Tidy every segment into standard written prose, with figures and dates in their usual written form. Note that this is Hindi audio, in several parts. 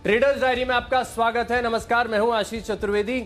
ट्रेडर्स डायरी में आपका स्वागत है। नमस्कार, मैं हूं आशीष चतुर्वेदी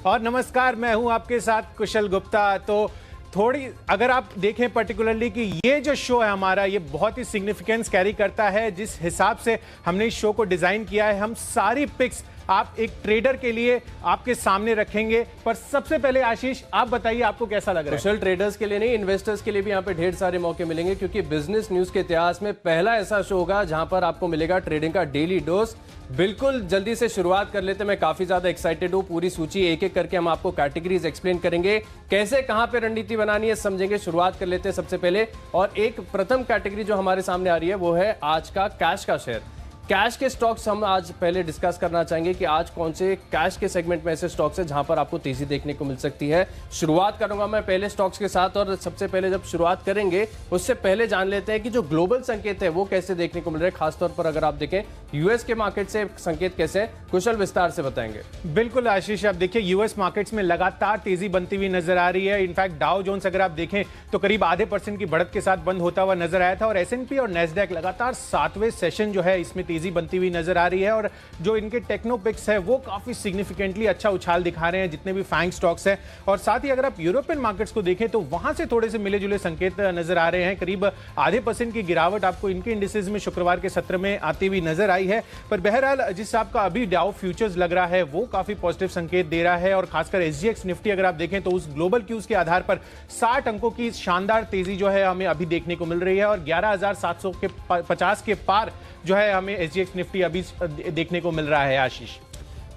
और नमस्कार, मैं हूं आपके साथ कुशल गुप्ता। तो थोड़ी अगर आप देखें पर्टिकुलरली कि ये जो शो है हमारा, ये बहुत ही सिग्निफिकेंस कैरी करता है। जिस हिसाब से हमने इस शो को डिजाइन किया है, हम सारी पिक्स आप एक ट्रेडर के लिए आपके सामने रखेंगे। पर सबसे पहले आशीष, आप बताइए आपको कैसा लग रहा है? कुशल, ट्रेडर्स के लिए नहीं, इन्वेस्टर्स के लिए भी यहाँ पे ढेर सारे मौके मिलेंगे, क्योंकि बिजनेस न्यूज के इतिहास में पहला ऐसा शो होगा जहां पर आपको मिलेगा ट्रेडिंग का डेली डोज। बिल्कुल जल्दी से शुरुआत कर लेते हैं। मैं काफी ज्यादा एक्साइटेड हूं। पूरी सूची एक एक करके हम आपको कैटेगरीज एक्सप्लेन करेंगे, कैसे कहां पे रणनीति बनानी है समझेंगे। शुरुआत कर लेते हैं सबसे पहले, और एक प्रथम कैटेगरी जो हमारे सामने आ रही है वो है आज का कैश का शेयर। कैश के स्टॉक्स हम आज पहले डिस्कस करना चाहेंगे कि आज कौन से कैश के सेगमेंट में ऐसे स्टॉक्स हैं जहां पर आपको तेजी देखने को मिल सकती है। शुरुआत करूंगा मैं पहले स्टॉक्स के साथ, और सबसे पहले जब शुरुआत करेंगे उससे पहले जान लेते हैं कि जो ग्लोबल संकेत है वो कैसे देखने को मिल रहे हैं। खासतौर पर अगर आप देखें यूएस के मार्केट से संकेत कैसे है, कुशल विस्तार से बताएंगे। बिल्कुल आशीष, आप देखिए यूएस मार्केट्स में लगातार तेजी बनती हुई नजर आ रही है। इनफैक्ट डाउ जोन्स अगर आप देखें तो करीब आधे % की बढ़त के साथ बंद होता हुआ नजर आया था, और एसएनपी और नेस्डैक लगातार 7वें सेशन जो है इसमें तेजी बनती हुई नजर आ रही है। और जो इनके टेक्नोपिक्स है वो काफी सिग्निफिकेंटली अच्छा उछाल दिखा रहे हैं, जितने भी फैंग स्टॉक्स हैं। और साथ ही अगर आप यूरोपियन मार्केट्स को देखें तो वहां से थोड़े से मिले जुले संकेत नजर आ रहे हैं। करीब आधे % की गिरावट आपको इनके इंडिसेस में शुक्रवार के सत्र में आती हुई नजर आई है। पर बहरहाल जिस आपका अभी डाउ फ्यूचर्स लग रहा है वो काफी पॉजिटिव संकेत दे रहा है। और खासकर एसजीएक्स निफ्टी अगर आप देखें तो उस ग्लोबल क्यूज के आधार पर 60 अंकों की शानदार तेजी जो है हमें अभी देखने को मिल रही है, और 11,750 के पार जो है हमें एसजीएक्स निफ्टी अभी देखने को मिल रहा है। आशीष,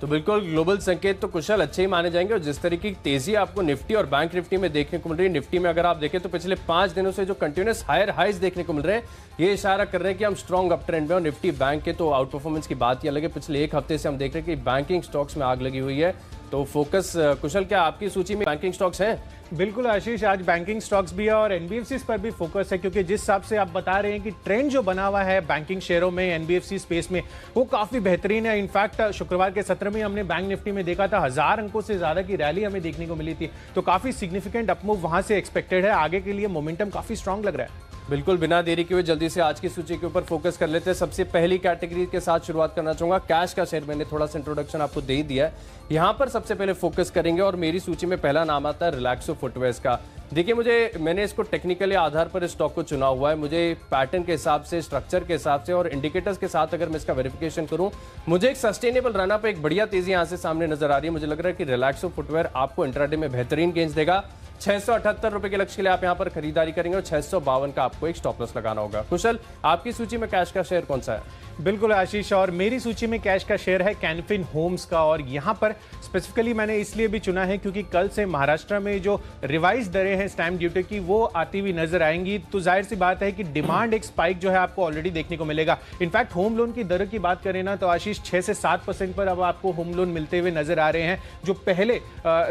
तो बिल्कुल ग्लोबल संकेत तो कुशल अच्छे ही माने जाएंगे, और जिस तरीके की तेजी आपको निफ्टी और बैंक निफ्टी में देखने को मिल रही है, निफ्टी में अगर आप देखें तो पिछले 5 दिनों से जो कंटिन्यूअस हायर हाइज देखने को मिल रहे हैं, ये इशारा कर रहे हैं कि हम स्ट्रॉन्ग अप ट्रेंड में। और निफ्टी बैंक के तो आउट परफॉर्मेंस की बात ही अलग है। पिछले एक हफ्ते से हम देख रहे हैं कि बैंकिंग स्टॉक्स में आग लगी हुई है। तो फोकस कुशल, क्या आपकी सूची में बैंकिंग स्टॉक्स हैं? बिल्कुल आशीष, आज बैंकिंग स्टॉक्स भी है और एनबीएफसी पर भी फोकस है, क्योंकि जिस हिसाब से आप बता रहे हैं कि ट्रेंड जो बना हुआ है बैंकिंग शेयरों में, एनबीएफसी स्पेस में, वो काफी बेहतरीन है। इनफैक्ट शुक्रवार के सत्र में हमने बैंक निफ्टी में देखा था 1000 अंकों से ज्यादा की रैली हमें देखने को मिली थी। तो काफी सिग्निफिकेंट अपमूव वहां से एक्सपेक्टेड है। आगे के लिए मोमेंटम काफी स्ट्रांग लग रहा है। बिल्कुल, बिना देरी के हुए जल्दी से आज की सूची के ऊपर फोकस कर लेते हैं। सबसे पहली कैटेगरी के साथ शुरुआत करना चाहूंगा, कैश का शेयर। मैंने थोड़ा सा इंट्रोडक्शन आपको दे ही दिया है। यहां पर सबसे पहले फोकस करेंगे, और मेरी सूची में पहला नाम आता है रिलैक्सो फुटवेयर्स का। देखिए, मैंने इसको टेक्निकली आधार पर इस स्टॉक को चुना हुआ है। मुझे पैटर्न के हिसाब से, स्ट्रक्चर के हिसाब से और इंडिकेटर्स के साथ अगर मैं इसका वेरिफिकेशन करूं, मुझे एक सस्टेनेबल रनअप, एक बढ़िया तेजी यहां से सामने नजर आ रही है। मुझे लग रहा है कि रिलैक्सो फुटवेयर आपको इंट्राडे में बेहतरीन गेंस देगा। 678 रुपए के लक्ष्य के लिए आप यहां पर खरीदारी करेंगे, और 652 का आपको एक स्टॉप लॉस लगाना होगा। कुशल, आपकी सूची में कैश का शेयर कौन सा है? बिल्कुल आशीष, और मेरी सूची में कैश का शेयर है कैन फिन होम्स का। और यहां पर स्पेसिफिकली मैंने इसलिए भी चुना है क्योंकि कल से महाराष्ट्र में जो रिवाइज दरें हैं स्टैंप ड्यूटी की, वो आती हुई नजर आएंगी। तो जाहिर सी बात है कि डिमांड एक स्पाइक जो है आपको ऑलरेडी देखने को मिलेगा। इनफैक्ट होम लोन की दर की बात करें ना तो आशीष 6 से 7% पर अब आपको होम लोन मिलते हुए नजर आ रहे हैं। जो पहले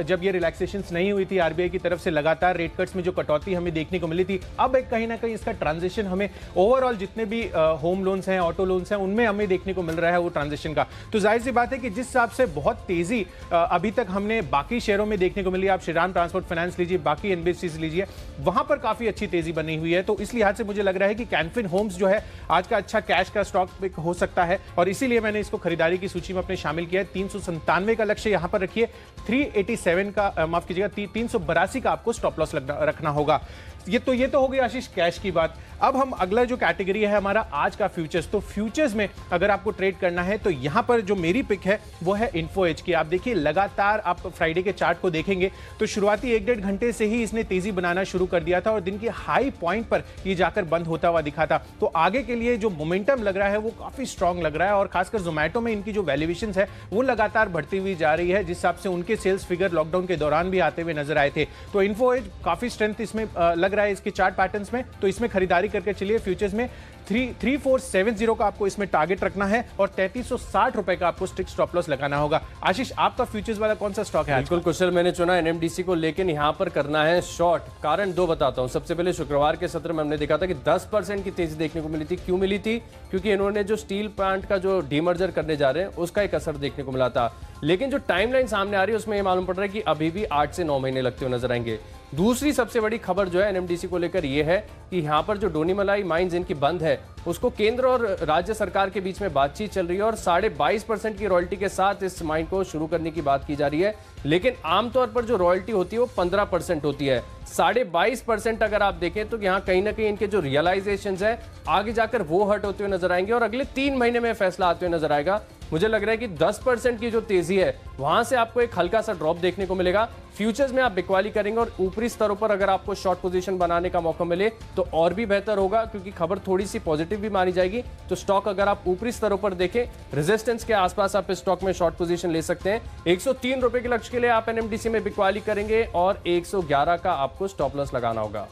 जब ये रिलैक्सेशन नहीं हुई थी आरबीआई की तरफ से, लगातार रेट कट्स में जो कटौती हमें देखने को मिली थी, अब एक कहीं ना कहीं इसका ट्रांजिशन हमें ओवरऑल जितने भी होम लोन्स हैं, ऑटो लोन्स हैं, उनमें हमें देखने को मिल रहा है वो ट्रांजिशन का। तो जाहिर सी बात है कि जिस हिसाब से बहुत तेजी अभी तक हमने बाकी शेयरों में देखने को मिली, आप श्रीराम ट्रांसपोर्ट फाइनेंस लीजिए, बाकी एनबीएफसी लीजिए, वहां पर काफी अच्छी तेजी बनी हुई है। तो इस लिहाज से मुझे लग रहा है कि कैन फिन होम्स जो है आज का अच्छा कैश का स्टॉक पिक हो सकता है, और इसीलिए मैंने इसको खरीदारी की सूची में अपने शामिल किया है। 397 का लक्ष्य यहां पर रखिए, 387 का माफ कीजिएगा 382 का आपको स्टॉप लॉस रखना होगा। ये तो हो गई आशीष कैश की बात। अब हम अगला जो कैटेगरी है हमारा आज का फ्यूचर्स। तो फ्यूचर्स में अगर आपको ट्रेड करना है तो यहां पर जो मेरी पिक है वो है इन्फो एज की। आप देखिए, लगातार आप फ्राइडे के चार्ट को देखेंगे तो शुरुआती 1-1.5 घंटे से ही इसने तेजी बनाना शुरू कर दिया था, और दिन के हाई पॉइंट पर ये जाकर बंद होता हुआ दिखा था। तो आगे के लिए जो मोमेंटम लग रहा है वो काफी स्ट्रांग लग रहा है, और खासकर जोमैटो में इनकी जो वैल्यूएशन है वो लगातार बढ़ती हुई जा रही है, जिस हिसाब से उनके सेल्स फिगर लॉकडाउन के दौरान भी आते हुए नजर आए थे। तो इन्फो एज काफी स्ट्रेंथ इसमें लग रहा है इसके चार्ट पैटर्न्स में, तो इसमें खरीदारी करके चलिए। फ्यूचर्स में 3470 का आपको इसमें टारगेट रखना है, और 3360 रुपए का आपको स्ट्रिक्ट स्टॉप लॉस लगाना होगा। आशीष, आपका फ्यूचर्स वाला कौन सा स्टॉक है? बिल्कुल कुशल, मैंने चुना एनएमडीसी को, लेकिन यहां पर करना है शॉर्ट। कारण 2 बताता हूं। सबसे पहले शुक्रवार के सत्र में हमने देखा था कि 10% की तेजी देखने को मिली थी। क्यों मिली थी? क्योंकि इन्होंने जो स्टील प्लांट का जो डीमर्जर करने जा रहे हैं उसका एक असर देखने को मिला था। लेकिन जो टाइमलाइन सामने आ रही है उसमें यह मालूम पड़ रहा है कि अभी भी 8 से 9 महीने लगते हुए नजर आएंगे। दूसरी सबसे बड़ी खबर जो है एनएमडीसी को लेकर यह है कि यहां पर जो डोनीमलाई माइंस इनकी बंद है, उसको केंद्र और राज्य सरकार के बीच में बातचीत चल रही है और 22.5% की रॉयल्टी के साथ इस माइन को शुरू करने की बात की जा रही है। लेकिन आमतौर पर जो रॉयल्टी होती है वो 15% होती है। 22.5% अगर आप देखें तो यहाँ कहीं ना कहीं इनके जो रियलाइजेशंस है आगे जाकर वो हट होते हुए नजर आएंगे और अगले 3 महीने में फैसला आते हुए नजर आएगा। मुझे लग रहा है कि 10% की जो तेजी है वहां से आपको एक हल्का सा ड्रॉप देखने को मिलेगा। फ्यूचर्स में आप बिकवाली करेंगे और ऊपरी स्तरों पर अगर आपको शॉर्ट पोजीशन बनाने का मौका मिले तो और भी बेहतर होगा, क्योंकि खबर थोड़ी सी पॉजिटिव भी मानी जाएगी। तो स्टॉक अगर आप ऊपरी स्तरों पर देखें, रेजिस्टेंस के आसपास आप इस स्टॉक में शॉर्ट पोजीशन ले सकते हैं। 103 रुपए के लक्ष्य के लिए आप एनएमडीसी में बिकवाली करेंगे और 111 का आपको स्टॉप लॉस लगाना होगा।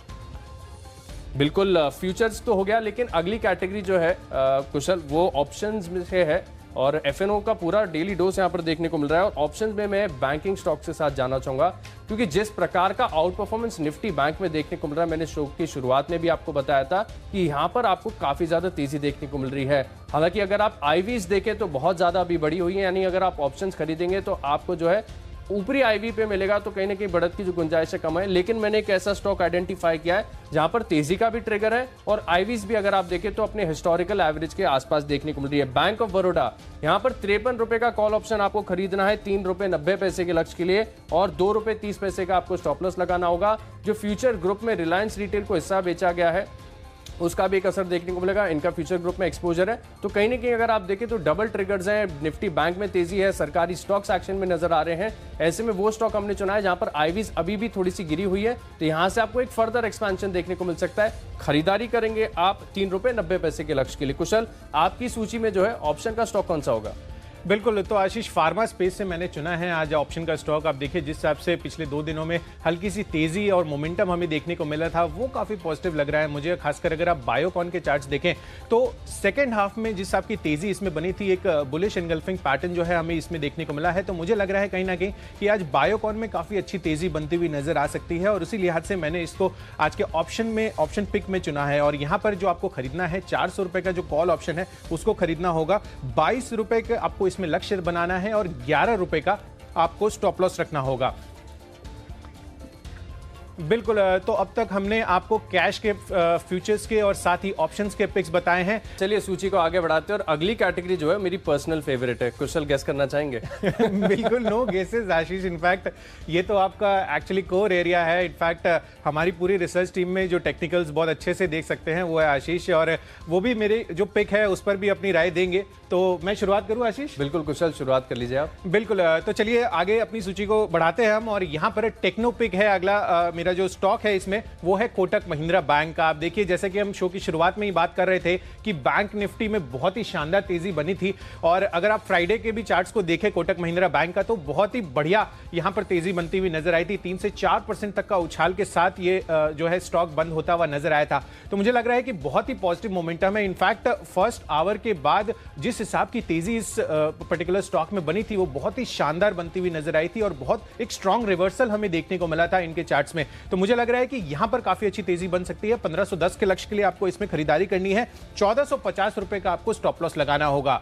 बिल्कुल फ्यूचर्स तो हो गया, लेकिन अगली कैटेगरी जो है कुशल वो ऑप्शंस में से है और एफएनओ का पूरा डेली डोज यहां पर देखने को मिल रहा है। और ऑप्शंस में मैं बैंकिंग स्टॉक के साथ जाना चाहूंगा, क्योंकि जिस प्रकार का आउट परफॉर्मेंस निफ्टी बैंक में देखने को मिल रहा है, मैंने शो की शुरुआत में भी आपको बताया था कि यहां पर आपको काफी ज्यादा तेजी देखने को मिल रही है। हालांकि अगर आप आईवीज देखें तो बहुत ज्यादा अभी बढ़ी हुई है, यानी अगर आप ऑप्शंस खरीदेंगे तो आपको जो है ऊपरी आईवी पे मिलेगा, तो कहीं ना कहीं बढ़त की जो गुंजाइश है कम है। लेकिन मैंने एक ऐसा स्टॉक आइडेंटिफाई किया है जहां पर तेजी का भी ट्रिगर है और आईवीज भी अगर आप देखें तो अपने हिस्टोरिकल एवरेज के आसपास देखने को मिल रही है। बैंक ऑफ बड़ौदा, यहां पर 53 रुपए का कॉल ऑप्शन आपको खरीदना है 3 रुपए 90 पैसे के लक्ष्य के लिए और 2 रुपए 30 पैसे का आपको स्टॉप लॉस लगाना होगा। जो फ्यूचर ग्रुप में रिलायंस रिटेल को हिस्सा बेचा गया है उसका भी एक असर देखने को मिलेगा। इनका फ्यूचर ग्रुप में एक्सपोजर है, तो कहीं ना कहीं अगर आप देखें तो डबल ट्रिगर्स हैं। निफ्टी बैंक में तेजी है, सरकारी स्टॉक्स एक्शन में नजर आ रहे हैं। ऐसे में वो स्टॉक हमने चुना है जहां पर आईवीज अभी भी थोड़ी सी गिरी हुई है, तो यहां से आपको एक फर्दर एक्सपेंशन देखने को मिल सकता है। खरीदारी करेंगे आप 3 रुपए 90 पैसे के लक्ष्य के लिए। कुशल, आपकी सूची में जो है ऑप्शन का स्टॉक कौन सा होगा? बिल्कुल, तो आशीष फार्मा स्पेस से मैंने चुना है आज ऑप्शन का स्टॉक। आप देखिए जिस हिसाब से पिछले 2 दिनों में हल्की सी तेजी और मोमेंटम हमें देखने को मिला था वो काफी पॉजिटिव लग रहा है मुझे। खासकर अगर आप बायोकॉन के चार्ट्स देखें तो सेकंड हाफ में जिस हिसाब की तेजी इसमें बनी थी, एक बुलिश एनगल्फिंग पैटर्न जो है हमें इसमें देखने को मिला है। तो मुझे लग रहा है कहीं ना कहीं कि आज बायोकॉन में काफी अच्छी तेजी बनती हुई नजर आ सकती है और उसी लिहाज से मैंने इसको आज के ऑप्शन पिक में चुना है। और यहाँ पर जो आपको खरीदना है 400 रुपए का जो कॉल ऑप्शन है उसको खरीदना होगा। 22 रुपए का आपको इसमें लक्ष्य बनाना है और 11 रुपए का आपको स्टॉप लॉस रखना होगा। बिल्कुल, तो अब तक हमने आपको कैश के फ्यूचर्स के और साथ ही ऑप्शंस के पिक्स बताए हैं। चलिए सूची को आगे बढ़ाते हैं और अगली कैटेगरी जो है मेरी पर्सनल फेवरेट है। कुशल, गेस करना चाहेंगे? बिल्कुल, नो गेसेस आशीष। इनफैक्ट ये तो आपका एक्चुअली कोर एरिया है। इनफैक्ट हमारी पूरी रिसर्च टीम में जो टेक्निकल्स बहुत अच्छे से देख सकते हैं वो है आशीष, और वो भी मेरे जो पिक है उस पर भी अपनी राय देंगे। तो मैं शुरुआत करूं आशीष? बिल्कुल कुशल, शुरुआत कर लीजिए आप। बिल्कुल, तो चलिए आगे अपनी सूची को बढ़ाते हैं हम। और यहाँ पर टेक्नो पिक है अगला मेरा जो स्टॉक है इसमें, वो है कोटक महिंद्रा बैंक का। आप देखिए जैसे कि हम शो की शुरुआत में ही बात कर रहे थे कि बैंक निफ्टी में बहुत ही शानदार तेजी बनी थी और अगर आप फ्राइडे के भी चार्ट्स को देखें कोटक महिंद्रा बैंक का तो बहुत ही बढ़िया यहाँ पर तेजी बनती हुई नजर आई थी। 3 से 4% तक का उछाल के साथ ये जो है स्टॉक बंद होता हुआ नजर आया था। तो मुझे लग रहा है कि बहुत ही पॉजिटिव मोमेंटम है। इनफैक्ट फर्स्ट आवर के बाद जिस हिसाब की तेजी इस पर्टिकुलर स्टॉक में बनी थी वो बहुत ही शानदार बनती हुई नजर आई थी और बहुत एक स्ट्रॉन्ग रिवर्सल हमें देखने को मिला था इनके चार्ट्स में। तो मुझे लग रहा है कि यहां पर काफी अच्छी तेजी बन सकती है। 1510 के लक्ष्य के लिए आपको इसमें खरीदारी करनी है। 1450 रुपए का आपको स्टॉप लॉस लगाना होगा।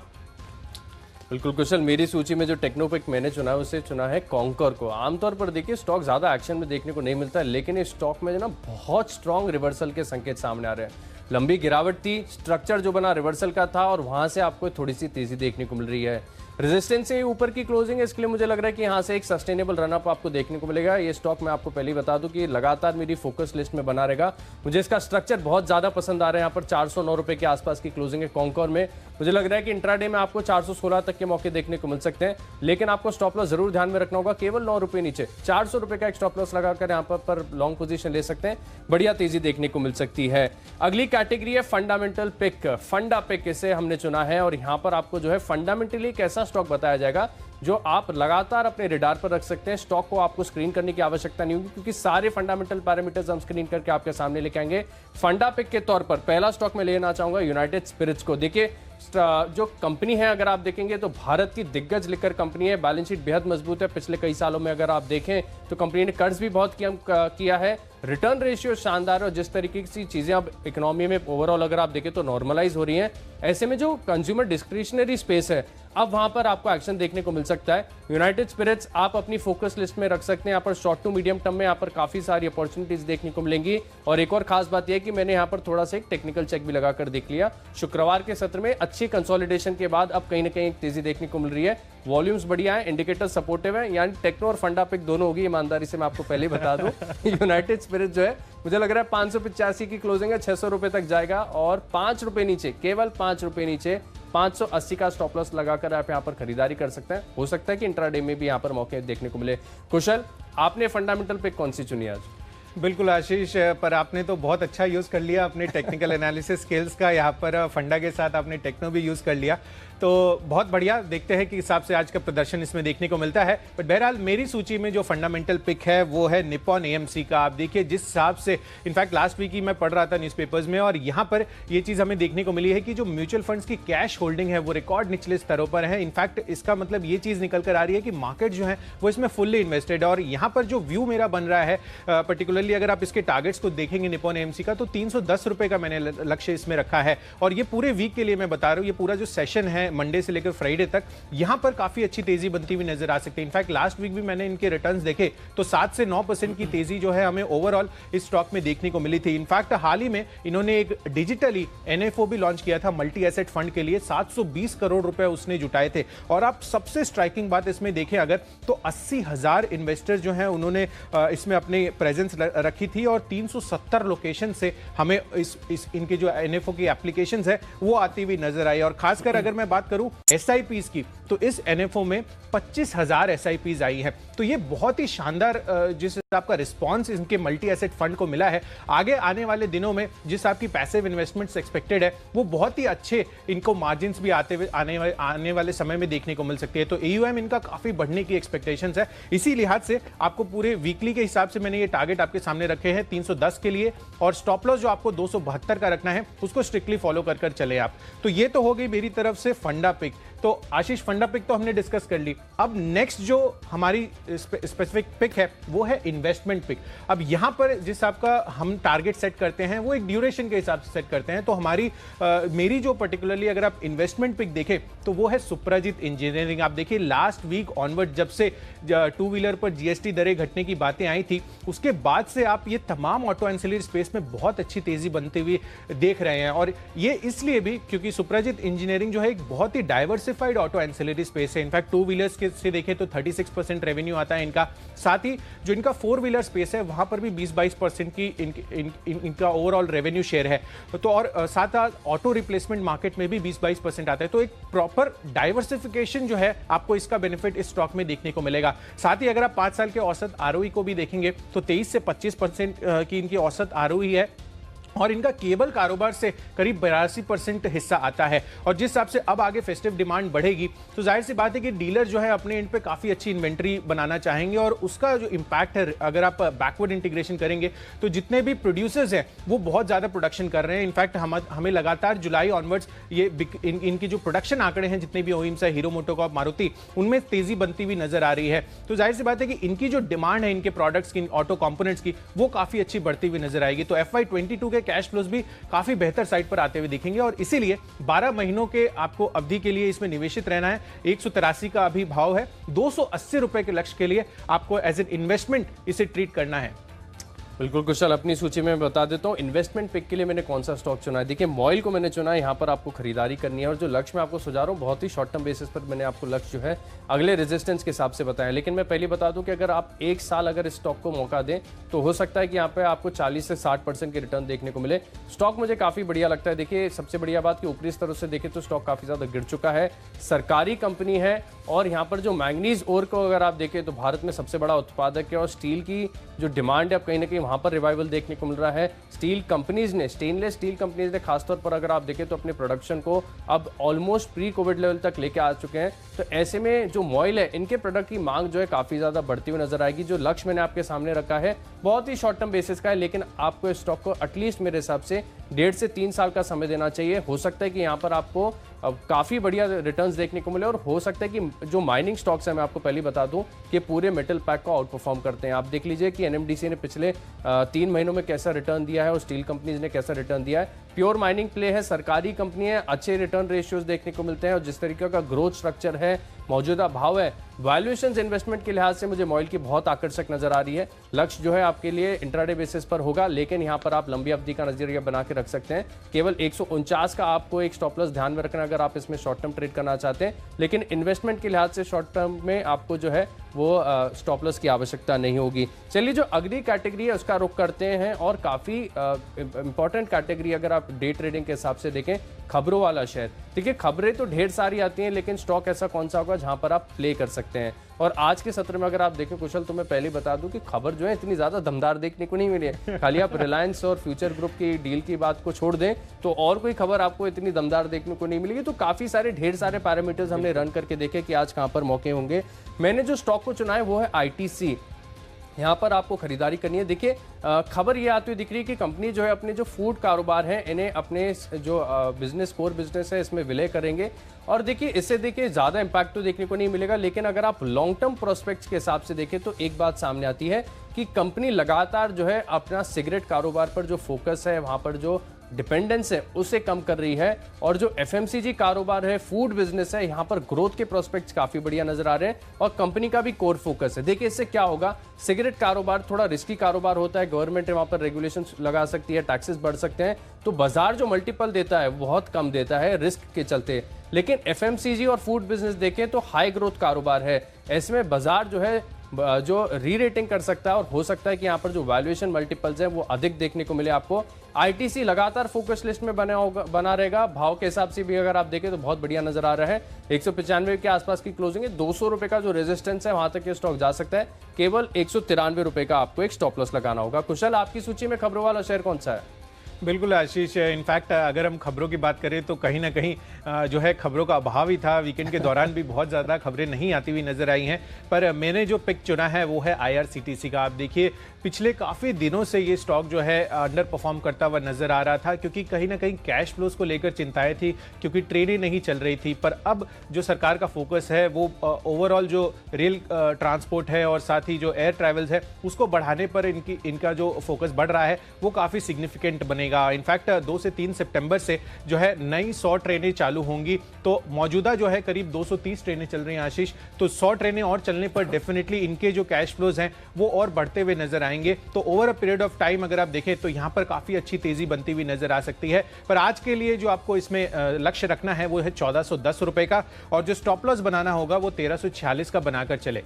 बिल्कुल कुशल, मेरी सूची में जो टेक्नोपिक मैंने चुना है उसे चुना है कॉन्कर को। आमतौर पर देखिए स्टॉक ज्यादा एक्शन में देखने को नहीं मिलता है, लेकिन इस स्टॉक में जो ना बहुत स्ट्रॉन्ग रिवर्सल के संकेत सामने आ रहे हैं। लंबी गिरावट थी, स्ट्रक्चर जो बना रिवर्सल का था और वहां से आपको थोड़ी सी तेजी देखने को मिल रही है। रेजिस्टेंस से ऊपर की क्लोजिंग है, इसके लिए मुझे लग रहा है कि यहाँ से एक सस्टेनेबल रनअप आपको देखने को मिलेगा। ये स्टॉक मैं आपको पहले ही बता दूं कि लगातार मेरी फोकस लिस्ट में बना रहेगा। मुझे इसका स्ट्रक्चर बहुत ज्यादा पसंद आ रहा है। यहाँ पर 409 रुपए के आसपास की क्लोजिंग है कॉन्कर में। मुझे लग रहा है कि इंट्राडे में आपको 416 तक के मौके देखने को मिल सकते हैं, लेकिन आपको स्टॉप लॉस जरूर ध्यान में रखना होगा। केवल 9 रुपए नीचे 400 रुपए का एक स्टॉप लॉस लगाकर यहाँ पर लॉन्ग पोजीशन ले सकते हैं। बढ़िया तेजी देखने को मिल सकती है। अगली कैटेगरी है फंडामेंटल पिक। फंडा पिक इसे हमने चुना है और यहाँ पर आपको जो है फंडामेंटली एक ऐसा स्टॉक बताया जाएगा जो आप लगातार अपने रेडार पर रख सकते हैं। स्टॉक को आपको स्क्रीन करने की आवश्यकता नहीं होगी क्योंकि सारे फंडामेंटल पैरामीटर्स हम स्क्रीन करके आपके सामने लेके आएंगे। फंडा पिक के तौर पर पहला स्टॉक में लेना चाहूंगा यूनाइटेड स्पिरिट्स को। देखिए जो कंपनी है अगर आप देखेंगे तो भारत की दिग्गज लिकर कंपनी है, बैलेंस शीट बेहद मजबूत है। पिछले कई सालों में अगर आप देखें तो कंपनी ने कर्ज भी बहुत किया है, रिटर्न रेशियो शानदार है और जिस तरीके की चीजें अब इकोनॉमी में ओवरऑल अगर आप देखें तो नॉर्मलाइज हो रही हैं, ऐसे में जो कंज्यूमर डिस्क्रिशनरी स्पेस है अब वहां पर आपको एक्शन देखने को मिल सकता है। यूनाइटेड स्पिरिट्स आप अपनी फोकस लिस्ट में रख सकते हैं, यहाँ पर शॉर्ट टू मीडियम टर्म में यहाँ पर काफी सारी अपॉर्चुनिटीज देखने को मिलेंगी। और एक और खास बात यह कि मैंने यहाँ पर थोड़ा सा एक टेक्निकल चेक भी लगाकर देख लिया, शुक्रवार के सत्र में अच्छी कंसोलिडेशन के बाद अब कहीं ना कहीं तेजी देखने को मिल रही है, वॉल्यूम्स बढ़िया है, इंडिकेटर सपोर्टिव है, यानी टेक्नो और फंडा पिक दोनों होगी। ईमानदारी से मैं आपको पहले बता दूं यूनाइटेड स्पिरिट जो है मुझे लग रहा है 585 की क्लोजिंग है, 600 रुपए तक जाएगा और 5 रुपए नीचे, केवल 5 रुपए नीचे 580 का स्टॉप लॉस लगाकर आप यहाँ पर खरीदारी कर सकते हैं। हो सकता है कि इंट्राडे में भी यहाँ पर मौके देखने को मिले। कुशल, आपने फंडामेंटल पिक कौन सी चुनी आज? बिल्कुल आशीष, पर आपने तो बहुत अच्छा यूज़ कर लिया अपने टेक्निकल एनालिसिस स्किल्स का, यहाँ पर फंडा के साथ आपने टेक्नो भी यूज़ कर लिया, तो बहुत बढ़िया। देखते हैं कि हिसाब से आज का प्रदर्शन इसमें देखने को मिलता है। बट बहरहाल मेरी सूची में जो फंडामेंटल पिक है वो है निप्पॉन एएमसी का। आप देखिए जिस हिसाब से, इनफैक्ट लास्ट वीक ही मैं पढ़ रहा था न्यूज़पेपर्स में और यहाँ पर ये चीज़ हमें देखने को मिली है कि जो म्यूचुअल फंड्स की कैश होल्डिंग है वो रिकॉर्ड निचले स्तरों पर है। इनफैक्ट इसका मतलब ये चीज़ निकल कर आ रही है कि मार्केट जो है वो इसमें फुल्ली इन्वेस्टेड है। और यहाँ पर जो व्यू मेरा बन रहा है, पर्टिकुलरली अगर आप इसके टारगेट्स को देखेंगे निप्पॉन एएमसी का, तो 310 रुपए का मैंने लक्ष्य इसमें रखा है। और ये पूरे वीक के लिए मैं बता रहा हूँ, ये पूरा जो सेशन है मंडे से लेकर फ्राइडे तक, यहां पर काफी अच्छी तेजी बनती हुई नजर आ सकती है। इनफैक्ट लास्ट वीक भी मैंने इनके रिटर्न्स देखे तो 7 से 9% की तेजी जो है हमें ओवरऑल इस स्टॉक में देखने को मिली थी। इनफैक्ट हाल ही में इन्होंने एक डिजिटली एनएफओ भी लॉन्च किया था मल्टी एसेट फंड के लिए, 720 करोड़ रुपए उसने जुटाए थे। और आप सबसे स्ट्राइकिंग बात इसमें देखें अगर, तो 80,000 इन्वेस्टर्स जो हैं उन्होंने इसमें अपने प्रेजेंस रखी थी और 370 लोकेशन से हमें इनके जो एनएफओ की एप्लीकेशंस है वो आती हुई नजर आई। और खासकर अगर मैं बात करूं एसआईपीज की, तो इस एनएफओ में 25,000 एसआईपीज आई है। तो ये बहुत ही शानदार जिस हिसाब का रिस्पांस इनके मल्टी एसेट फंड को मिला है, आगे आने वाले दिनों में जिस आपकी पैसिव इन्वेस्टमेंट्स एक्सपेक्टेड है वो बहुत ही अच्छे इनको मार्जिन्स भी आने वाले समय में देखने को मिल सकती है। तो एयूएम इनका काफी बढ़ने की एक्सपेक्टेशंस है। इसी लिहाज से आपको पूरे वीकली के हिसाब से मैंने ये टारगेट आपके सामने रखे हैं 310 के लिए, और स्टॉप लॉस जो आपको 272 का रखना है उसको स्ट्रिक्टली फॉलो कर चले आप। तो ये तो हो गई मेरी तरफ से फंडा पिक। तो आशीष, फंडा पिक तो हमने डिस्कस कर ली। अब नेक्स्ट जो हमारी स्पेसिफिक पिक है वो है इन्वेस्टमेंट पिक। अब यहां पर जिस आपका हम टारगेट सेट करते हैं वो एक ड्यूरेशन के हिसाब से सेट करते हैं। तो मेरी जो पर्टिकुलरली अगर आप इन्वेस्टमेंट पिक देखें तो वो है सुप्रजित इंजीनियरिंग। आप देखिए लास्ट वीक ऑनवर्ड जब से टू व्हीलर पर जीएसटी दरें घटने की बातें आई थी, उसके बाद से आप ये तमाम ऑटो एंसिलरी स्पेस में बहुत अच्छी तेजी बनते हुए देख रहे हैं। और ये इसलिए भी क्योंकि सुप्रजित इंजीनियरिंग जो है एक बहुत ही डाइवर्सिफाइड ऑटो एंसिलरी स्पेस है। इनफैक्ट टू व्हीलर्स के से देखें तो 36% रेवेन्यू आता है इनका, साथ ही जो इनका फोर व्हीलर स्पेस है वहां पर भी 20-22% की इनका ओवरऑल रेवेन्यू शेयर है। तो और साथ ऑटो रिप्लेसमेंट मार्केट में भी 20-22% आता है। तो एक प्रॉपर डाइवर्सिफिकेशन जो है आपको इसका बेनिफिट इस स्टॉक में देखने को मिलेगा। साथ ही अगर आप 5 साल के औसत आरओई को भी देखेंगे तो 23 से 25% की इनकी औसत आरओई है और इनका केबल कारोबार से करीब 82% हिस्सा आता है। और जिस हिसाब से अब आगे फेस्टिव डिमांड बढ़ेगी तो जाहिर सी बात है कि डीलर जो है अपने एंड पे काफ़ी अच्छी इन्वेंट्री बनाना चाहेंगे और उसका जो इम्पैक्ट है, अगर आप बैकवर्ड इंटीग्रेशन करेंगे तो जितने भी प्रोड्यूसर्स हैं वो बहुत ज़्यादा प्रोडक्शन कर रहे हैं। इनफैक्ट हमें लगातार जुलाई ऑनवर्ड्स ये इनकी जो प्रोडक्शन आंकड़े हैं जितने भी ओईएम्स है, हीरो मोटोकॉर्प, मारुति, उनमें तेज़ी बनती हुई नजर आ रही है। तो जाहिर सी बात है कि इनकी जो डिमांड है इनके प्रोडक्ट्स की, ऑटो कॉम्पोनेंट्स की, वो काफ़ी अच्छी बढ़ती हुई नजर आएगी। तो FY22 के कैश फ्लोज भी काफी बेहतर साइड पर आते हुए दिखेंगे और इसीलिए 12 महीनों के आपको अवधि के लिए इसमें निवेशित रहना है। 183 का अभी भाव है, 280 रुपए के लक्ष्य के लिए आपको एज एन इन्वेस्टमेंट इसे ट्रीट करना है। बिल्कुल कुशल, अपनी सूची में बता देता हूँ इन्वेस्टमेंट पिक के लिए मैंने कौन सा स्टॉक चुना है। देखिए मॉइल को मैंने चुना है, यहाँ पर आपको खरीदारी करनी है और जो लक्ष्य मैं आपको सुझा रहा हूँ बहुत ही शॉर्ट टर्म बेसिस पर मैंने आपको लक्ष्य जो है अगले रेजिस्टेंस के हिसाब से बताया। लेकिन मैं पहले बता दूं कि अगर आप एक साल अगर इस स्टॉक को मौका दें तो हो सकता है कि यहाँ पे आपको 40 से 60% के रिटर्न देखने को मिले। स्टॉक मुझे काफी बढ़िया लगता है। देखिए सबसे बढ़िया बात कि ऊपरी स्तरों से देखें तो स्टॉक काफी ज्यादा गिर चुका है, सरकारी कंपनी है और यहाँ पर जो मैंगनीज ओर को अगर आप देखें तो भारत में सबसे बड़ा उत्पादक है और स्टील की जो डिमांड है अब कहीं ना कहीं वहां पर रिवाइवल देखने को मिल रहा है। स्टील कंपनीज ने, स्टेनलेस स्टील कंपनीज ने खासतौर पर अगर आप देखें तो अपने प्रोडक्शन को अब ऑलमोस्ट प्री कोविड लेवल तक लेके आ चुके हैं। तो ऐसे में जो मॉइल है इनके प्रोडक्ट की मांग जो है काफी ज्यादा बढ़ती हुई नजर आएगी। जो लक्ष्य मैंने आपके सामने रखा है बहुत ही शॉर्ट टर्म बेसिस का है, लेकिन आपको इस स्टॉक को एटलीस्ट मेरे हिसाब से 1.5 से 3 साल का समय देना चाहिए। हो सकता है कि यहाँ पर आपको अब काफ़ी बढ़िया रिटर्न्स देखने को मिले और हो सकता है कि जो माइनिंग स्टॉक्स हैं, मैं आपको पहले बता दूं कि पूरे मेटल पैक को आउट परफॉर्म करते हैं। आप देख लीजिए कि एनएमडीसी ने पिछले 3 महीनों में कैसा रिटर्न दिया है और स्टील कंपनीज ने कैसा रिटर्न दिया है। प्योर माइनिंग प्ले है, सरकारी कंपनी है, अच्छे रिटर्न रेशियोज देखने को मिलते हैं और जिस तरीके का ग्रोथ स्ट्रक्चर है, मौजूदा भाव है, वैल्यूएशंस इन्वेस्टमेंट के लिहाज से मुझे मॉइल की बहुत आकर्षक नजर आ रही है। लक्ष्य जो है आपके लिए इंट्राडे बेसिस पर होगा, लेकिन यहां पर आप लंबी अवधि का नजरिया बना के रख सकते हैं। केवल 149 का आपको एक स्टॉप लॉस ध्यान में रखना अगर आप इसमें शॉर्ट टर्म ट्रेड करना चाहते हैं, लेकिन इन्वेस्टमेंट के लिहाज से शॉर्ट टर्म में आपको जो है वो स्टॉप लॉस की आवश्यकता नहीं होगी। चलिए जो अगली कैटेगरी है उसका रुख करते हैं और काफी इंपॉर्टेंट कैटेगरी अगर आप डे ट्रेडिंग के हिसाब से देखें, खबरों वाला शेयर। देखिए खबरें तो ढेर सारी आती हैं, लेकिन स्टॉक ऐसा कौन सा होगा जहां पर आप प्ले कर सकते हैं। और आज के सत्र में अगर आप देखें कुशल, तो मैं पहले बता दूं कि खबर जो है इतनी ज्यादा दमदार देखने को नहीं मिली है। खाली आप रिलायंस और फ्यूचर ग्रुप की डील की बात को छोड़ दें तो और कोई खबर आपको इतनी दमदार देखने को नहीं मिलेगी। तो काफी सारे ढेर सारे पैरामीटर्स हमने रन करके देखे कि आज कहां पर मौके होंगे। मैंने जो स्टॉक को चुना है वो है आईटीसी। यहाँ पर आपको खरीदारी करनी है। देखिए खबर ये आती हुई दिख रही है कि कंपनी जो है अपने जो फूड कारोबार है इन्हें अपने जो बिजनेस कोर बिजनेस है इसमें विलय करेंगे। और देखिए इससे देखिए ज़्यादा इम्पैक्ट तो देखने को नहीं मिलेगा, लेकिन अगर आप लॉन्ग टर्म प्रोस्पेक्ट्स के हिसाब से देखें तो एक बात सामने आती है कि कंपनी लगातार जो है अपना सिगरेट कारोबार पर जो फोकस है, वहाँ पर जो डिपेंडेंस है उसे कम कर रही है। और जो एफएमसीजी कारोबार है, फूड बिजनेस है, यहाँ पर ग्रोथ के प्रोस्पेक्ट्स काफी बढ़िया नजर आ रहे हैं और कंपनी का भी कोर फोकस है। देखिए इससे क्या होगा, सिगरेट कारोबार थोड़ा रिस्की कारोबार होता है, गवर्नमेंट वहां पर रेगुलेशन लगा सकती है, टैक्सेस बढ़ सकते हैं, तो बाजार जो मल्टीपल देता है बहुत कम देता है रिस्क के चलते। लेकिन एफएमसीजी और फूड बिजनेस देखें तो हाई ग्रोथ कारोबार है, ऐसे बाजार जो है जो री रेटिंग कर सकता है और हो सकता है कि यहाँ पर जो वैल्यूएशन मल्टीपल्स हैं वो अधिक देखने को मिले आपको। आईटीसी लगातार फोकस लिस्ट में बना रहेगा। भाव के हिसाब से भी अगर आप देखें तो बहुत बढ़िया नजर आ रहा है। 195 के आसपास की क्लोजिंग है। 200 रुपए का जो रेजिस्टेंस है वहां तक ये स्टॉक जा सकता है। केवल 193 रुपए का आपको एक स्टॉप लॉस लगाना होगा। कुशल, आपकी सूची में खबरों वाला शेयर कौन सा है? बिल्कुल आशीष, इनफैक्ट अगर हम खबरों की बात करें तो कहीं ना कहीं जो है खबरों का अभाव ही था। वीकेंड के दौरान भी बहुत ज़्यादा खबरें नहीं आती हुई नजर आई हैं, पर मैंने जो पिक चुना है वो है आईआरसीटीसी का। आप देखिए पिछले काफ़ी दिनों से ये स्टॉक जो है अंडर परफॉर्म करता हुआ नजर आ रहा था, क्योंकि कहीं ना कहीं कैश फ्लोज को लेकर चिंताएं थी, क्योंकि ट्रेनें नहीं चल रही थी। पर अब जो सरकार का फोकस है वो ओवरऑल जो रेल ट्रांसपोर्ट है और साथ ही जो एयर ट्रैवल्स है उसको बढ़ाने पर इनका जो फोकस बढ़ रहा है वो काफ़ी सिग्निफिकेंट बनेगा। इनफैक्ट 2 से 3 सितंबर से जो है नई 100 ट्रेनें चालू होंगी। तो मौजूदा जो है करीब 230 ट्रेनें चल रही हैं आशीष, तो 100 ट्रेनें और चलने पर डेफिनेटली इनके जो कैश फ्लोज हैं वो और बढ़ते हुए नजर आएंगे। तो over a period of time अगर आप देखें तो यहां पर काफी अच्छी तेजी बनती हुई नजर आ सकती है। पर आज के लिए जो आपको इसमें लक्ष्य रखना है वो है 1410 रुपए का, और जो स्टॉप लॉस बनाना होगा वो 1346 का बनाकर चले।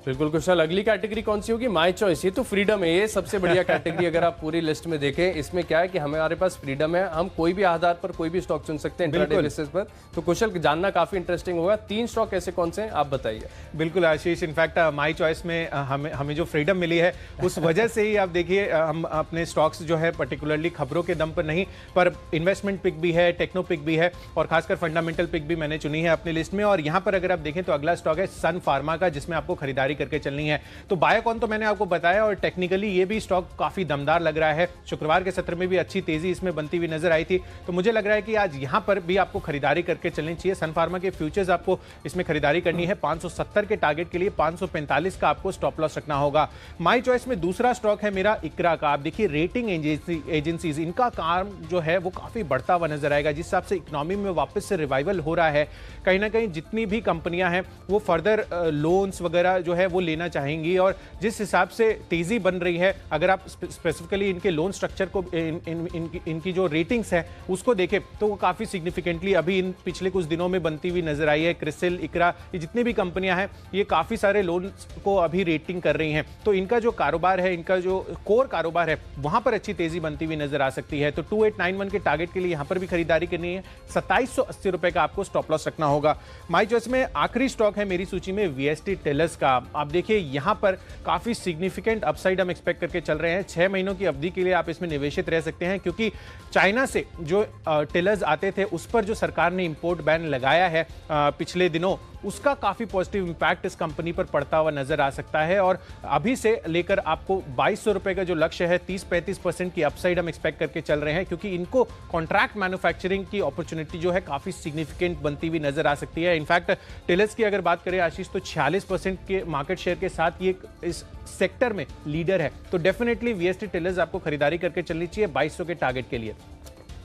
बिल्कुल कुशल, अगली कैटेगरी कौन सी होगी? My choice. ये तो फ्रीडम है, ये सबसे बढ़िया कैटेगरी अगर आप पूरी लिस्ट में देखें। इसमें क्या है कि हमारे पास फ्रीडम है, हम कोई भी आधार पर कोई भी स्टॉक चुन सकते हैं इंट्राडे बेसिस पर। तो कुशल जानना काफी इंटरेस्टिंग होगा। 3 स्टॉक ऐसे कौन से हैं आप बताइए। बिल्कुल आशीष, इनफैक्ट माय चॉइस में हमें जो फ्रीडम मिली है उस वजह से ही आप देखिए हम अपने स्टॉक्स जो है पर्टिकुलरली खबरों के दम पर नहीं, पर इन्वेस्टमेंट पिक भी है, टेक्नो पिक भी है और खासकर फंडामेंटल पिक भी मैंने चुनी है अपनी लिस्ट में। और यहाँ पर अगर आप देखें तो अगला स्टॉक है सन फार्मा का, जिसमें आपको खरीदारी करके चलनी है। तो बायोकॉन तो मैंने आपको बताया, और टेक्निकली ये भी स्टॉक काफी दमदार लग रहा है। शुक्रवार के सत्र में भी अच्छी तेजी इसमें बनती हुई नजर आई थी, तो मुझे लग रहा है कि आज यहां पर भी आपको खरीदारी करके चलनी चाहिए। सन फार्मा के फ्यूचर्स आपको इसमें खरीदारी करनी है। 570 के टारगेट के लिए 545 का आपको स्टॉप लॉस रखना होगा। माय चॉइस में दूसरा स्टॉक है मेरा इकरा का। आप देखिए रेटिंग एजेंसीज, इनका काम जो है वो काफी बढ़ता हुआ नजर आएगा। जिस हिसाब से इकोनॉमी में वापस से रिवाइवल हो रहा है, कहीं ना कहीं जितनी भी कंपनियां हैं वो फर्दर लोन्स वगैरह जो है वो लेना चाहेंगी। और जिस हिसाब से तेजी बन रही है, अगर आप स्पेसिफिकली इनके लोन स्ट्रक्चर को इनकी जो रेटिंग्स है उसको देखें तो वो काफी सिग्निफिकेंटली अभी इन पिछले कुछ दिनों में बनती हुई नजर आई है। क्रिसिल, इकरा, ये जितनी भी कंपनियां हैं ये काफी सारे लोन को अभी रेटिंग कर रही हैं। तो इनका जो कारोबार है, इनका जो कोर कारोबार है, वहां पर अच्छी तेजी बनती हुई नजर आ सकती है। तो 2891 के टारगेट के लिए यहां पर भी खरीदारी करनी है। 2780 रुपए का आपको स्टॉप लॉस रखना होगा। माय चॉइस में आखिरी स्टॉक है मेरी सूची में वीएसटी टेलर्स का। आप देखिए यहां पर काफी सिग्निफिकेंट अपसाइड हम एक्सपेक्ट करके चल रहे हैं। 6 महीनों की अवधि के लिए आप इसमें निवेशित रह सकते हैं, क्योंकि चाइना से जो टेलर्स आते थे उस पर जो सरकार ने इंपोर्ट बैन लगाया है पिछले दिनों, उसका काफी पॉजिटिव इंपैक्ट इस कंपनी पर पड़ता हुआ नजर आ सकता है। और अभी से लेकर आपको 2200 रुपए का जो लक्ष्य है 30-35% की अपसाइड हम एक्सपेक्ट करके चल रहे हैं, क्योंकि इनको कॉन्ट्रैक्ट मैन्युफैक्चरिंग की अपॉर्चुनिटी जो है काफी सिग्निफिकेंट बनती हुई नजर आ सकती है। इनफैक्ट टेलर्स की अगर बात करें आशीष, तो 46% के मार्केट शेयर के साथ ये इस सेक्टर में लीडर है। तो डेफिनेटली वीएसटी टेलर्स आपको खरीदारी करके चलनी चाहिए 2200 के टारगेट के लिए।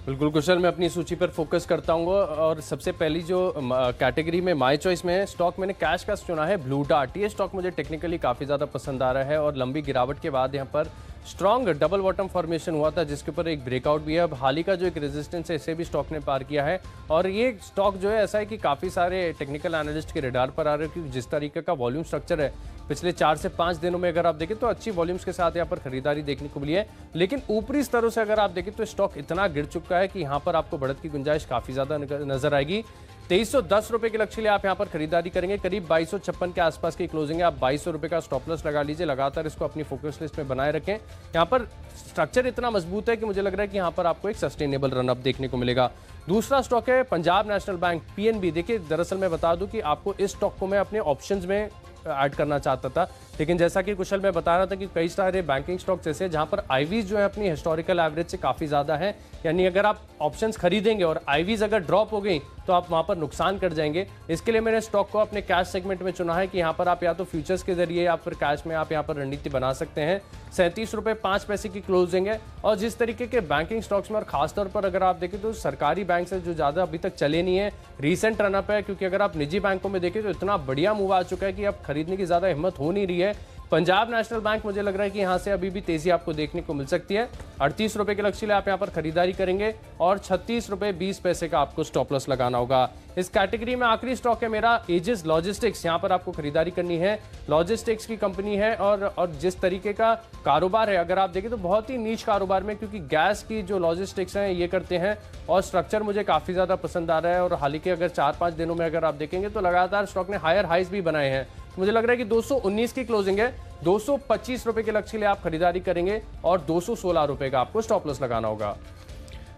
बिल्कुल कुशल, मैं अपनी सूची पर फोकस करता हूँ और सबसे पहली जो कैटेगरी में माय चॉइस में है स्टॉक मैंने कैश का चुना है ब्लू डार्ट। ये स्टॉक मुझे टेक्निकली काफ़ी ज़्यादा पसंद आ रहा है और लंबी गिरावट के बाद यहाँ पर स्ट्रॉन्ग डबल बॉटम फॉर्मेशन हुआ था जिसके ऊपर एक ब्रेकआउट भी है। अब हाल ही का जो एक रेजिस्टेंस है इसे भी स्टॉक ने पार किया है और ये स्टॉक जो है ऐसा है कि काफ़ी सारे टेक्निकल एनालिस्ट के रडार पर आ रहे हैं, क्योंकि जिस तरीके का वॉल्यूम स्ट्रक्चर है पिछले 4 से 5 दिनों में अगर आप देखें तो अच्छी वॉल्यूम्स के साथ यहाँ पर खरीदारी देखने को मिली है। लेकिन ऊपरी स्तरों से अगर आप देखें तो स्टॉक इतना गिर चुका है कि यहाँ पर आपको बढ़त की गुंजाइश काफ़ी ज़्यादा नजर आएगी। 2310 रुपए के लक्ष्य लिए आप यहाँ पर खरीदारी करेंगे। करीब 2256 के आसपास की क्लोजिंग है। आप 2200 रुपए का स्टॉप लॉस लगा लीजिए, लगातार इसको अपनी फोकस लिस्ट में बनाए रखें। यहाँ पर स्ट्रक्चर इतना मजबूत है कि मुझे लग रहा है कि यहाँ पर आपको एक सस्टेनेबल रन अप देखने को मिलेगा। दूसरा स्टॉक है पंजाब नेशनल बैंक पीएनबी। देखिए दरअसल मैं बता दूं कि आपको इस स्टॉक को मैं अपने ऑप्शंस में ऐड करना चाहता था, लेकिन जैसा कि कुशल मैं बता रहा था कि कई सारे बैंकिंग स्टॉक्स ऐसे जहां पर आईवीज जो है अपनी हिस्टोरिकल एवरेज से काफ़ी ज़्यादा है, यानी अगर आप ऑप्शंस खरीदेंगे और आईवीज अगर ड्रॉप हो गई तो आप वहां पर नुकसान कर जाएंगे। इसके लिए मैंने स्टॉक को अपने कैश सेगमेंट में चुना है कि यहाँ पर आप या तो फ्यूचर्स के जरिए या फिर कैश में आप यहाँ पर रणनीति बना सकते हैं। 37 रुपये 5 पैसे की क्लोजिंग है और जिस तरीके के बैंकिंग स्टॉक्स में और खासतौर पर अगर आप देखें तो सरकारी बैंक से जो ज़्यादा अभी तक चले नहीं है, रीसेंट रनअप है, क्योंकि अगर आप निजी बैंकों में देखें तो इतना बढ़िया मूव आ चुका है कि अब खरीदने की ज़्यादा हिम्मत हो नहीं रही है। पंजाब नेशनल बैंक मुझे लग रहा है कि यहाँ से अभी भी तेजी आपको देखने को मिल सकती है। 38 रुपए के लक्ष्य लिए आप यहाँ पर खरीदारी करेंगे और 36 रुपए 20 पैसे का आपको स्टॉप लॉस लगाना होगा। इस कैटेगरी में आखिरी स्टॉक है मेरा एजिस लॉजिस्टिक्स। यहाँ पर आपको खरीदारी करनी है। लॉजिस्टिक्स की कंपनी है और जिस तरीके का कारोबार है अगर आप देखें तो बहुत ही नीच कारोबार में, क्योंकि गैस की जो लॉजिस्टिक्स हैं ये करते हैं और स्ट्रक्चर मुझे काफ़ी ज़्यादा पसंद आ रहा है। और हाल ही के अगर 4-5 दिनों में अगर आप देखेंगे तो लगातार स्टॉक ने हायर हाइज भी बनाए हैं। मुझे लग रहा है कि 219 की क्लोजिंग है, 225 रुपए के लक्ष्य के लिए आप खरीदारी करेंगे और 216 रुपए का आपको स्टॉप लॉस लगाना होगा।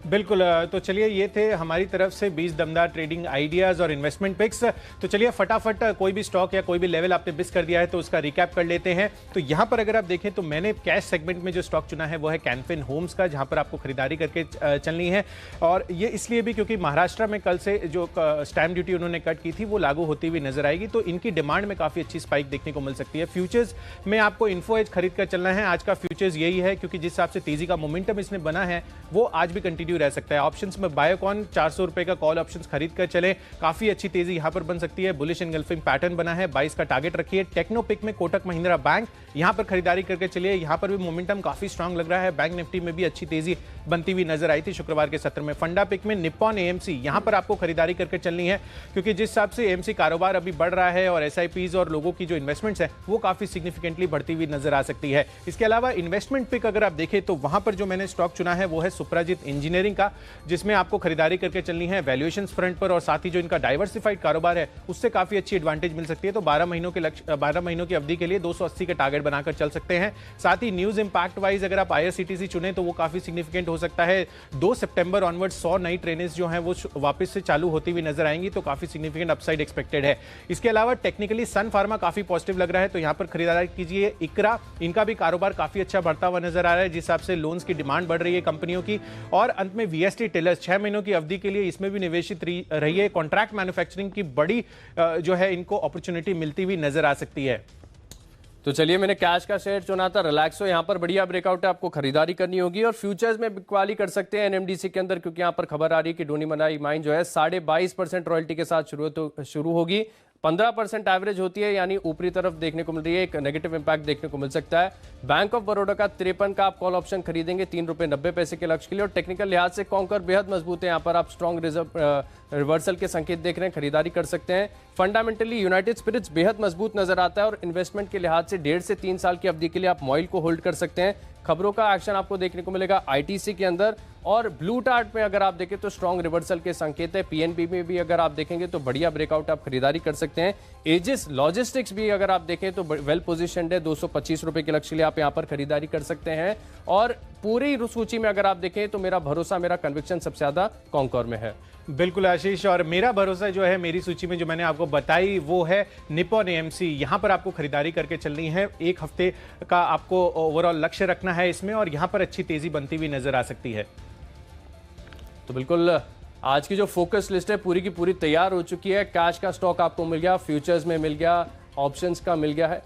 बिल्कुल, तो चलिए ये थे हमारी तरफ से 20 दमदार ट्रेडिंग आइडियाज और इन्वेस्टमेंट पिक्स। तो चलिए फटाफट कोई भी स्टॉक या कोई भी लेवल आपने मिस कर दिया है तो उसका रिकैप कर लेते हैं। तो यहाँ पर अगर आप देखें तो मैंने कैश सेगमेंट में जो स्टॉक चुना है वो है कैनफिन होम्स का, जहाँ पर आपको खरीदारी करके चलनी है। और ये इसलिए भी क्योंकि महाराष्ट्र में कल से जो स्टैम्प ड्यूटी उन्होंने कट की थी वो लागू होती हुई नजर आएगी, तो इनकी डिमांड में काफ़ी अच्छी स्पाइक देखने को मिल सकती है। फ्यूचर्स में आपको इन्फो एज खरीद कर चलना है। आज का फ्यूचर्स यही है, क्योंकि जिस हिसाब से तेजी का मोमेंटम इसने बना है वो आज भी कंटिन्यू रह सकता है। ऑप्शंस में बायोकॉन 400 रुपए का कॉल ऑप्शंस खरीद कर चले, काफी अच्छी तेजी यहां पर बन सकती है। बुलिश एनगल्फिंग पैटर्न बना है, 22 का टारगेट रखिए। टेक्नोपिक में कोटक महिंद्रा बैंक, यहां पर खरीदारी करके चलिए। यहां पर भी मोमेंटम काफी स्ट्रांग लग रहा है। बैंक निफ्टी में भी अच्छी तेजी बनती हुई नजर आई थी शुक्रवार के सत्र में। फंडा पिक में निप्पॉन एएमसी, यहां पर आपको खरीदारी करके चलनी है, क्योंकि जिस हिसाब से एएमसी कारोबार अभी बढ़ रहा है और एसआईपीज और लोगों की जो इन्वेस्टमेंट्स है वो काफी सिग्निफिकेंटली बढ़ती हुई नजर आ सकती है। इसके अलावा इन्वेस्टमेंट पिक अगर आप देखें तो वहां पर जो मैंने स्टॉक चुना है वो है सुप्राजित इंजीनियरिंग का, जिसमें आपको खरीदारी करके चलनी है वैल्यूएशन फ्रंट पर, और साथ ही जो इनका डाइवर्सिफाइड कारोबार है उससे काफी अच्छी एडवांटेज मिल सकती है। तो 12 महीनों की अवधि के लिए 280 के टारगेट बनाकर चल सकते हैं। साथ ही न्यूज इंपैक्ट वाइज अगर आप आईआरसीटीसी चुने तो वो काफी सिग्निफिकेंट हो सकता है। 2 सितंबर ऑनवर्ड 100 नई ट्रेनें जो हैं वो वापस से चालू होती हुई नजर आएंगी, तो काफी सिग्निफिकेंट अपसाइड एक्सपेक्टेड है। इसके अलावा टेक्निकली सन फार्मा काफी पॉजिटिव लग रहा है, तो यहां पर खरीदारी कीजिए। इकरा, इनका भी कारोबार काफी अच्छा बढ़ता हुआ नजर आ रहा है जिस हिसाब से लोन्स की डिमांड बढ़ रही है कंपनियों की। और अंत में वीएसटी टेलर्स 6 महीनों की अवधि के लिए इसमें भी निवेशित रही है। कॉन्ट्रैक्ट मैन्युफैक्चरिंग की बड़ी जो है इनको अपॉर्चुनिटी मिलती हुई नजर आ सकती है। तो चलिए मैंने कैश का शेयर चुना था रिलैक्सो, यहाँ पर बढ़िया ब्रेकआउट है, आपको खरीदारी करनी होगी। और फ्यूचर्स में बिकवाली कर सकते हैं एनएमडीसी के अंदर, क्योंकि यहाँ पर खबर आ रही है कि डोनीमलाई माइन जो है 22.5% रॉयल्टी के साथ शुरू होगी। 15% एवरेज होती है, यानी ऊपरी तरफ देखने को मिल रही है, एक नेगेटिव इंपैक्ट देखने को मिल सकता है। बैंक ऑफ बड़ौदा का 53 का आप कॉल ऑप्शन खरीदेंगे 3 रुपये 90 पैसे के लक्ष्य के लिए। और टेक्निकल लिहाज से कॉन्कर बेहद मजबूत है, यहाँ पर आप स्ट्रॉन्ग रिवर्सल के संकेत देख रहे हैं, खरीदारी कर सकते हैं। फंडामेंटली यूनाइटेड स्पिरिट्स बेहद मजबूत नजर आता है और इन्वेस्टमेंट के लिहाज से 1.5 से 3 साल की अवधि के लिए आप मॉइल को होल्ड कर सकते हैं। खबरों का एक्शन आपको देखने को मिलेगा आईटीसी के अंदर। और ब्लू टार्ट में अगर आप देखें तो स्ट्रॉन्ग रिवर्सल के संकेत है। पीएनबी में भी अगर आप देखेंगे तो बढ़िया ब्रेकआउट आप खरीदारी कर सकते हैं। एजिस लॉजिस्टिक्स भी अगर आप देखें तो वेल पोजिशनड है, 225 रुपए के लक्ष्य लिए आप यहां पर खरीदारी कर सकते हैं। और पूरी सूची में अगर आप देखें तो मेरा भरोसा, मेरा कन्विक्शन सबसे ज्यादा कॉन्कोर में है। बिल्कुल आशीष, और मेरा भरोसा जो है मेरी सूची में जो मैंने आपको बताई वो है निप्पॉन एएमसी। यहां पर आपको खरीदारी करके चलनी है, एक हफ्ते का आपको ओवरऑल लक्ष्य रखना है इसमें, और यहां पर अच्छी तेजी बनती हुई नजर आ सकती है। तो बिल्कुल आज की जो फोकस लिस्ट है पूरी की पूरी तैयार हो चुकी है। कैश का स्टॉक आपको मिल गया, फ्यूचर्स में मिल गया, ऑप्शंस का मिल गया है।